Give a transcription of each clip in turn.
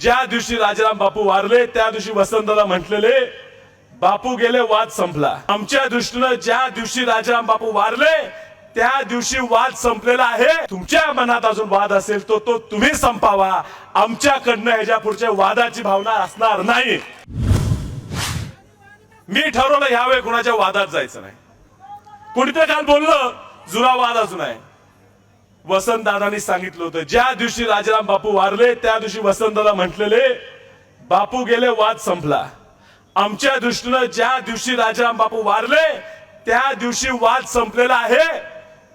ज्या दिवशी राजाराम बापू वारले त्या दिवशी वसंतदादा म्हटलेले बापू गेले वाद संपला। आमच्या दृष्टीने ज्या दिवशी राजाराम बापू वारले त्या दिवशी वाद संपलेला आहे। तुमच्या मनात अजून वाद असेल तो तुम्ही संपावा। आमच्याकडनं ह्याच्या पुढच्या वादाची भावना असणार नाही। मी ठरवलं यावेळी कुणाच्या वादात जायचं नाही। कोणीतरी काल बोललं जुना वाद अजून आहे। वसंतदादांनी सांगितलं होतं ज्या दिवशी राजाराम बापू वारले त्या दिवशी वसंतदादा म्हटलेले बापू गेले वाद संपला। आमच्या दृष्टीने ज्या दिवशी राजाराम बापू वारले त्या दिवशी वाद संपलेला आहे।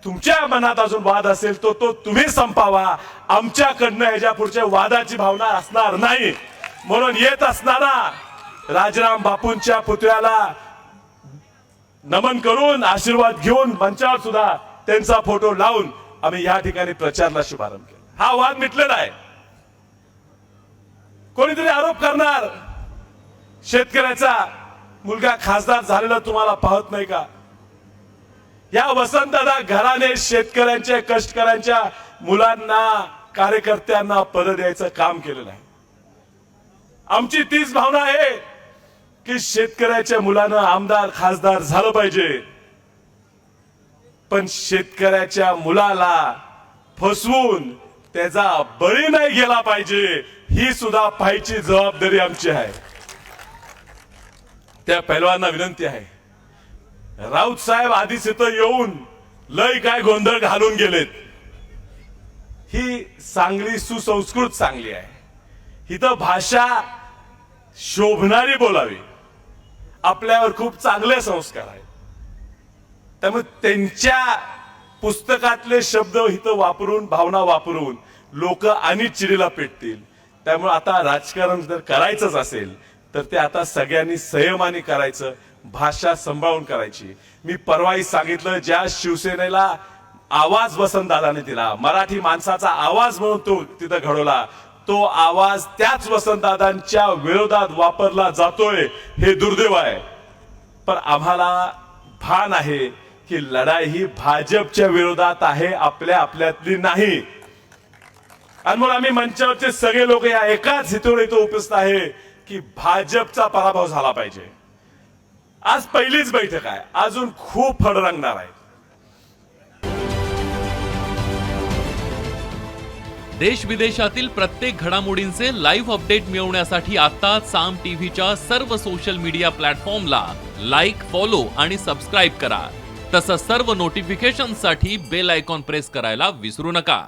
तुमच्या मनात अजून वाद असेल तो तुम्ही संपावा। आमच्याकडनं ह्याच्या पुढच्या वादाची भावना असणार नाही। म्हणून येत असणारा राजाराम बापूंच्या पुतळ्याला नमन करून आशीर्वाद घेऊन मंचावर सुद्धा त्यांचा फोटो लावून आम्ही या ठिकाणी प्रचाराला शुभारंभ केला। हा वाद मिटलेला आहे। कोणीतरी आरोप करणार शेतकऱ्याचा मुलगा खासदार झालेला तुम्हाला पाहत नाही का? या वसंतदादा घराने शेतकऱ्यांच्या कष्टकऱ्यांच्या मुलांना कार्यकर्त्यांना पद द्यायचं काम केलेलं आहे। आमची तीच भावना आहे की शेतकऱ्याच्या मुलानं आमदार खासदार झालं पाहिजे, पण शेतकऱ्याच्या मुलाला फसवून त्याचा बळी नाही गेला पाहिजे ही सुद्धा पाहायची जबाबदारी आमची आहे। त्या पैलवांना विनंती आहे, राऊत साहेब आधीच इथं येऊन लय काय गोंधळ घालून गेलेत। ही सांगली सुसंस्कृत सांगली आहे। इथं भाषा शोभणारी बोलावी। आपल्यावर खूप चांगले संस्कार आहेत, त्यामुळे त्यांच्या पुस्तकातले शब्द इथं वापरून भावना वापरून लोक आणि चिडीला पेटतील। त्यामुळे आता राजकारण जर करायचंच असेल तर ते आता सगळ्यांनी संयमाने करायचं, भाषा सांभाळून करायची। मी परवाही सांगितलं ज्या शिवसेनेला आवाज वसंतदादांनी दिला, मराठी माणसाचा आवाज म्हणून तो तिथं घडवला, तो आवाज त्याच वसंतदादांच्या विरोधात वापरला जातोय हे दुर्दैव आहे। पण आम्हाला भान आहे की लढाई ही भाजपच्या विरोधात आहे, आपल्यातली नाही। आणि म्हणून आम्ही मंचावरचे सगळे लोक या एकाच हेतूने इथं उपस्थित आहे की भाजपचा पराभव झाला पाहिजे। आज पहिलीच बैठक आहे, अजून खूप फड रंगणार आहे। देश विदेशातील प्रत्येक घडामोडींचे लाईव्ह अपडेट मिळवण्यासाठी आता साम टीव्हीच्या सर्व सोशल मीडिया प्लॅटफॉर्मला लाईक, फॉलो आणि सबस्क्राईब करा। तसंच सर्व नोटिफिकेशनसाठी बेल आयकॉन प्रेस करायला विसरू नका।